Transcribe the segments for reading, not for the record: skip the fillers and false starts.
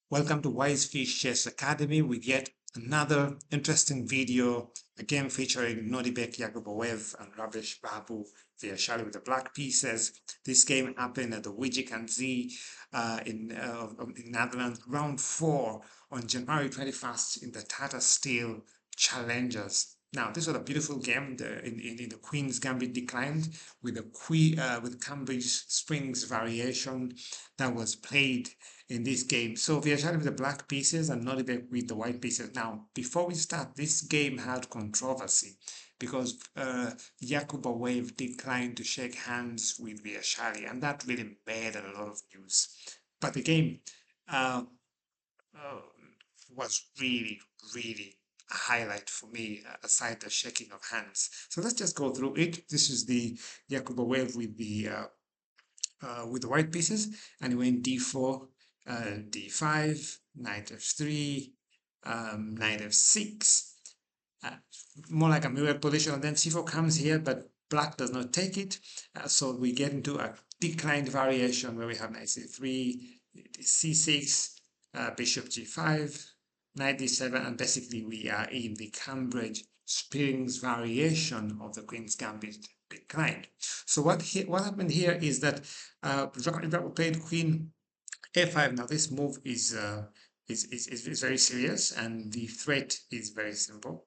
Welcome to Wise Fish Chess Academy. We get another interesting video, again featuring Nodibek Yakubboev and Ravish Babu Viashali with the black pieces. This game happened at the Wijik in Netherlands, round 4 on January 21st in the Tata Steel Challengers. Now, this was a beautiful game. In the Queen's Gambit declined with with Cambridge Springs variation that was played in this game. So Viashali with the black pieces and Nodibek with the white pieces. Now, before we start, this game had controversy because Yakubboev declined to shake hands with Viashali, and that really made a lot of news. But the game uh, uh, was really a highlight for me, aside the shaking of hands. So let's just go through it. This is the Yakubboev with the white pieces, and he went d4, d5, knight f3, knight f6, uh, more like a mirror position, and then c4 comes here, but black does not take it, so we get into a declined variation where we have knight c3, c6, bishop g5, knight d7, and basically we are in the Cambridge Springs variation of the Queen's Gambit declined. So what happened here is that Rabbit played Queen a5. Now this move is very serious, and the threat is very simple.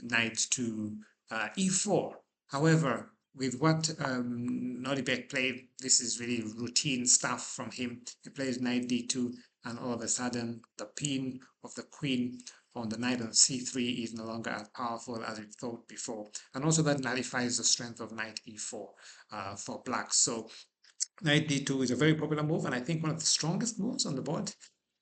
Knight to e4. However, with what Nodibek played, this is really routine stuff from him. He plays knight d2, and all of a sudden the pin of the queen on the knight on c3 is no longer as powerful as we thought before. And also that nullifies the strength of knight e4 for black. So knight d2 is a very popular move, and I think one of the strongest moves on the board.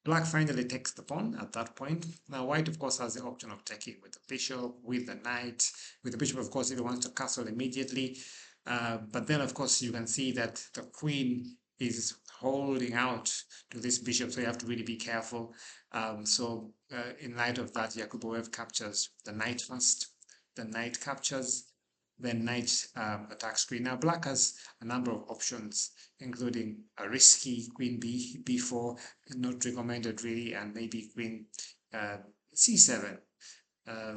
Black finally takes the pawn at that point. Now white, of course, has the option of taking with the bishop, with the knight. With the bishop, of course, if he wants to castle immediately. But then, of course, you can see that the queen is holding out to this bishop, so you have to really be careful. In light of that, Yakubboev captures the knight first. The knight captures, then knight attacks queen. Now black has a number of options, including a risky queen b4, not recommended really, and maybe queen c7.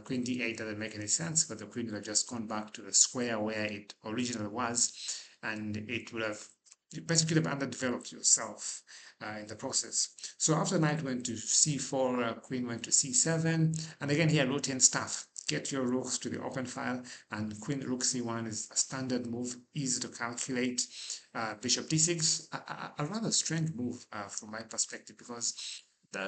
Queen d8 doesn't make any sense, but the queen would have just gone back to the square where it originally was, and it would have basically have underdeveloped yourself in the process. So after knight went to c4, queen went to c7, and again here routine stuff. Get your rooks to the open file, and queen rook c1 is a standard move, easy to calculate. Bishop d6, a rather strange move from my perspective, because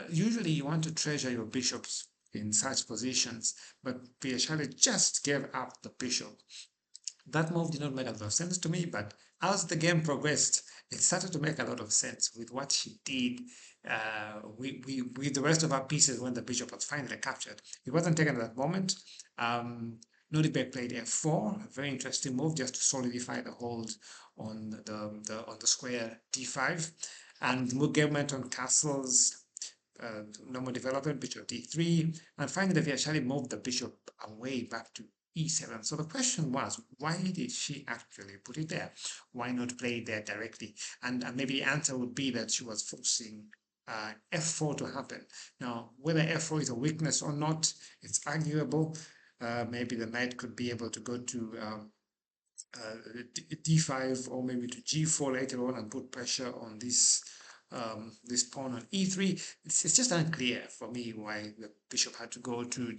usually you want to treasure your bishops in such positions, but Viashali just gave up the bishop. That move did not make a lot of sense to me, but as the game progressed, it started to make a lot of sense with what she did with the rest of our pieces when the bishop was finally captured. It wasn't taken at that moment. Nodibek played f4, a very interesting move just to solidify the hold on the square d5, and the game went on castles. Normal development, bishop d3, and finally Viashali moved the bishop away back to e7. So the question was, why did she actually put it there? Why not play it there directly? And maybe the answer would be that she was forcing f4 to happen. Now, whether f4 is a weakness or not, it's arguable. Maybe the knight could be able to go to d5 or maybe to g4 later on and put pressure on this pawn on e3. It's just unclear for me why the bishop had to go to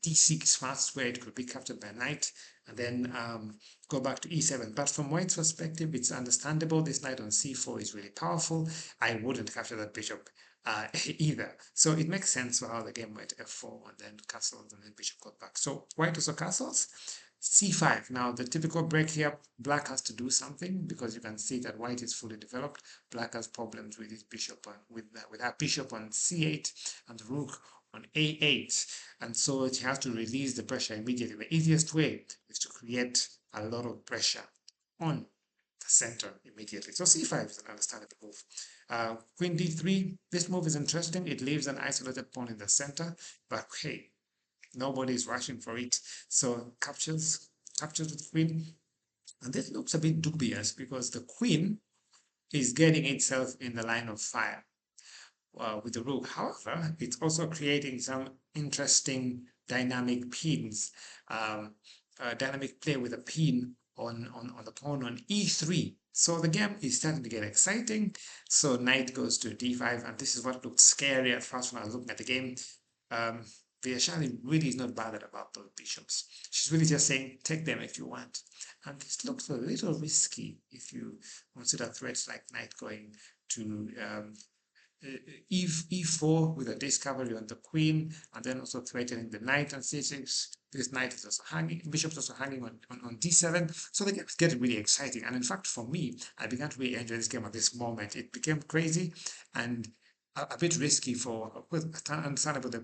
d6 first, where it could be captured by knight, and then go back to e7. But from white's perspective, it's understandable. This knight on c4 is really powerful. I wouldn't capture that bishop either. So it makes sense for how the game went f4 and then castles and then bishop got back. So white also castles. c5. Now the typical break here, black has to do something because you can see that white is fully developed. Black has problems with his bishop with our bishop on c8 and the rook on a8, and so it has to release the pressure immediately. The easiest way is to create a lot of pressure on the center immediately. So c5 is an understandable move. Queen d3, this move is interesting. It leaves an isolated pawn in the center, but hey, nobody is rushing for it. So captures the queen, and this looks a bit dubious because the queen is getting itself in the line of fire. with the rook. However, it's also creating some interesting dynamic pins, dynamic play with a pin on the pawn on e3. So the game is starting to get exciting. So knight goes to d5, and this is what looked scary at first when I was looking at the game. Viashali really is not bothered about those bishops. She's really just saying, take them if you want. And this looks a little risky if you consider threats like knight going to e4 with a discovery on the queen, and then also threatening the knight on c6. This knight is also hanging, bishop's also hanging on d7. So the game is getting really exciting. And in fact, for me, I began to really enjoy this game at this moment. It became crazy and a bit risky for, well, understandable the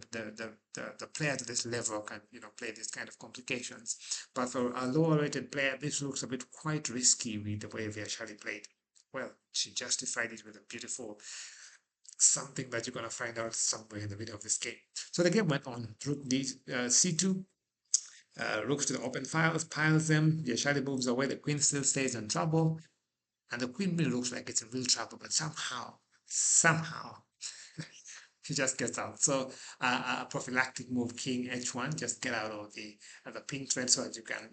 player at this level can, play these kind of complications. But for a lower rated player, this looks a bit quite risky with the way Viashali played. Well, she justified it with a beautiful something that you're going to find out somewhere in the middle of this game. So the game went on. Rook c2, rooks to the open piles them. Viashali moves away. The queen still stays in trouble, and the queen really looks like it's in real trouble. But somehow, she just gets out. So a prophylactic move, king h1, just get out of the pink thread so that you can,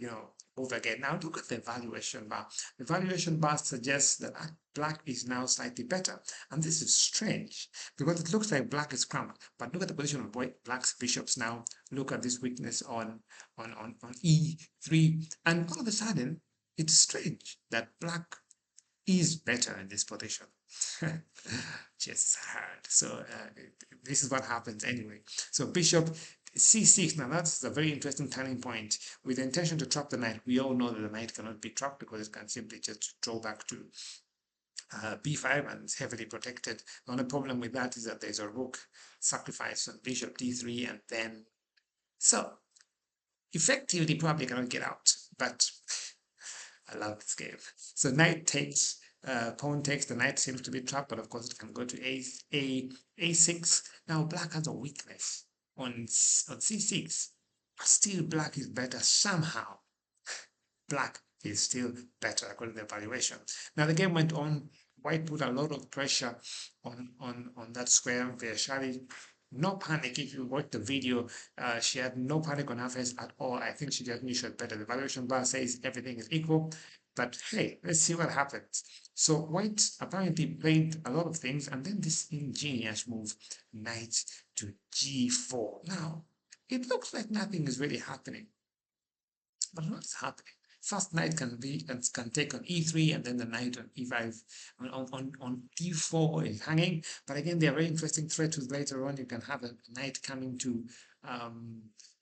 move again. Now look at the evaluation bar. The evaluation bar suggests that black is now slightly better. And this is strange because it looks like black is crumbled. But look at the position of black's bishops now. Look at this weakness on e3. And all of a sudden, it's strange that black is better in this position. Just hard. So this is what happens anyway. So bishop c6. Now that's a very interesting turning point. With the intention to trap the knight, we all know that the knight cannot be trapped because it can simply just draw back to b5 and it's heavily protected. The only problem with that is that there's a rook sacrifice on bishop d3, and then so effectively probably cannot get out. But I love this game. So knight takes. Pawn takes, the knight seems to be trapped, but of course it can go to a6. Now black has a weakness on c6, but still black is better somehow. Black is still better according to the evaluation. Now the game went on. White put a lot of pressure on that square. Viashali, no panic. If you watch the video, she had no panic on her face at all. I think she just knew she had better. The evaluation bar says everything is equal. But hey, let's see what happens. So white apparently played a lot of things, and then this ingenious move, knight to g4. Now, it looks like nothing is really happening. But what's happening? First knight can take on e3, and then the knight on e5 on d4 is hanging. But again, they are very interesting threats. Later on, you can have a knight coming to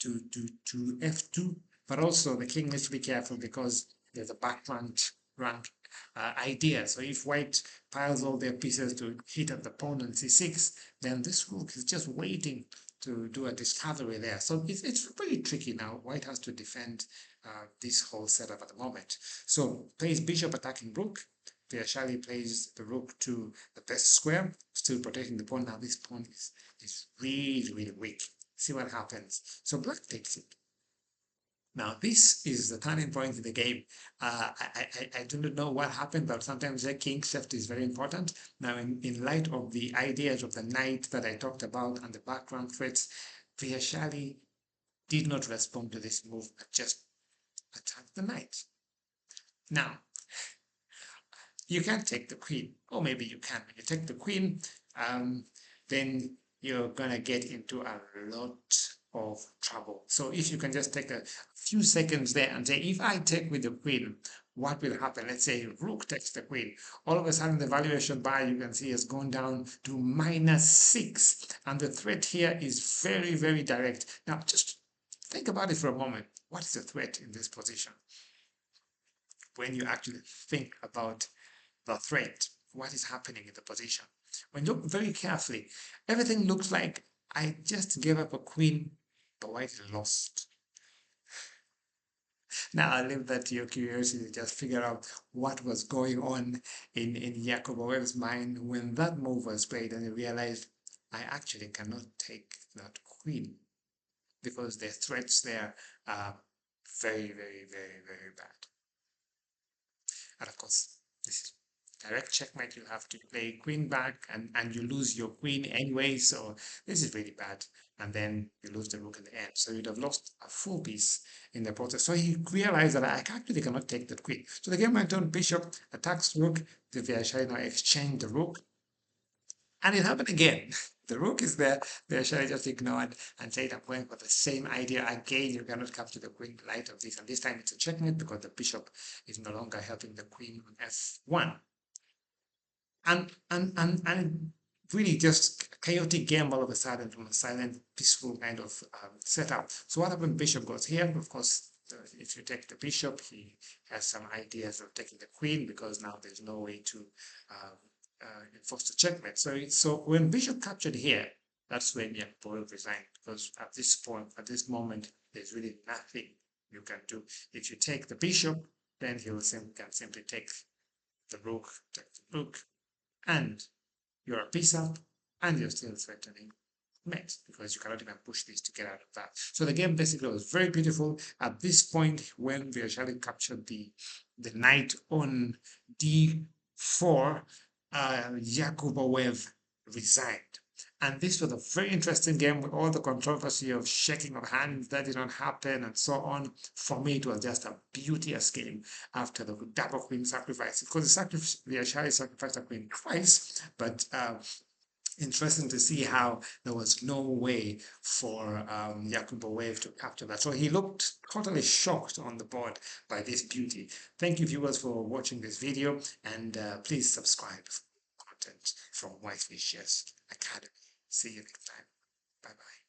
f2. But also the king needs to be careful because there's a background rank idea. So if white piles all their pieces to hit at the pawn on c6, then this rook is just waiting to do a discovery there. So it's pretty tricky now. White has to defend this whole setup at the moment. So plays bishop attacking rook. Viashali plays the rook to the best square, still protecting the pawn. Now this pawn is really, really weak. See what happens. So black takes it. Now, this is the turning point in the game. I do not know what happened, but sometimes the king shift is very important. Now, in light of the ideas of the knight that I talked about and the background threats, Viashali did not respond to this move, but just attacked the knight. Now, you can't take the queen, or maybe you can. When you take the queen, then you're gonna get into a lot of trouble. So if you can just take a few seconds there and say, if I take with the queen, what will happen? Let's say rook takes the queen. All of a sudden, the valuation bar you can see has gone down to -6. And the threat here is very, very direct. Now, just think about it for a moment. What is the threat in this position? When you actually think about the threat, what is happening in the position? When you look very carefully, everything looks like I just gave up a queen, but white lost. Now I leave that to your curiosity to just figure out what was going on in Yakubboev's mind when that move was played, and he realized I actually cannot take that queen because the threats there are very, very, very, very bad. And of course, this is direct checkmate. You have to play queen back, and you lose your queen anyway. So this is really bad. And then you lose the rook in the end. So you'd have lost a full piece in the process. So he realized that I actually cannot take the queen. So the game went on, bishop attacks rook. The Viashali now exchange the rook. And it happened again. The rook is there. Viashali just ignored and said, I'm going for the same idea again. You cannot capture the queen in light of this. And this time it's a checkmate because the bishop is no longer helping the queen on f1. And really just chaotic game all of a sudden from a silent, peaceful kind of setup. So what happened? Bishop goes here. Of course, if you take the bishop, he has some ideas of taking the queen because now there's no way to enforce the checkmate. So when bishop captured here, that's when Yakubboev resigned, because at this point, at this moment, there's really nothing you can do. If you take the bishop, then he will can simply take the rook, and you're a piece up, and you're still threatening mate, because you cannot even push this to get out of that. So the game basically was very beautiful. At this point, when Viashali captured the knight on d4, Yakubboev resigned. And this was a very interesting game with all the controversy of shaking of hands that did not happen and so on. For me, it was just a beauteous game after the double queen sacrifice. Because the Viashali sacrificed a queen twice, but interesting to see how there was no way for Yakubboev to capture that. So he looked totally shocked on the board by this beauty. Thank you, viewers, for watching this video, and please subscribe for content from Whitefish Chess Academy. See you next time. Bye-bye.